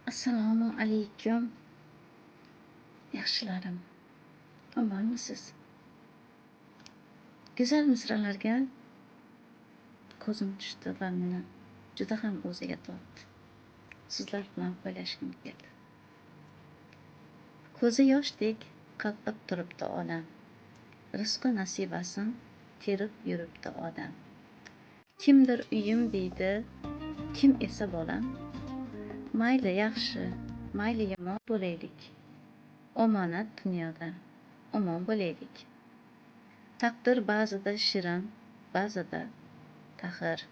Assalomu alaykum, yaxshilarim. Omonmisiz? Go'zal misralarga ko'zim tushdi va meni juda ham o'ziga tortdi. Sizlar bilan bo'lishgim keldi. Ko'zi yoshdek qalqib turibdi olam. Rizqi nasibasin terib yuribdi odam. Kimdir uyim deydi, kim esa bolam. Mayli yaxshi, mayli yomon bo'laylik. Omonat dunyoda, omon bo'laylik. Taqdir ba'zida shirin, ba'zida taxir.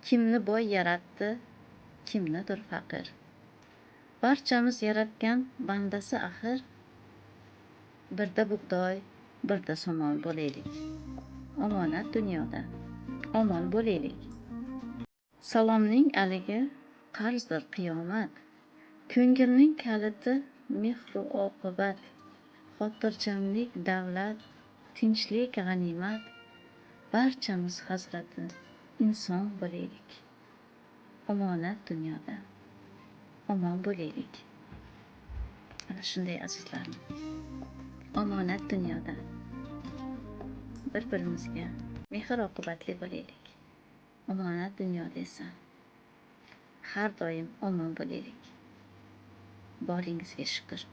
Kimni boy yaratdi, kimnidir faqir. Barchamiz yaratgan bandasi axir. Birda bug'doy, birda somon bo'laylik. Omonat dunyoda, omon bo'laylik. Salomning aligi qarzdir qiyomat. Ko'ngilning kaliti mehru oqibat. Xotirjamlik davlat, tinchlik g'animat. Barchamiz hazrati inson bo'laylik. Omonat dunyoda, omon bo'laylik. Ana shunday azizlarim. Omonat dunyoda bir-birimizga mehr oqibatli bo'laylik. Omonat dunyoda esa har doim omon bo'laylik. Boringizga shukr.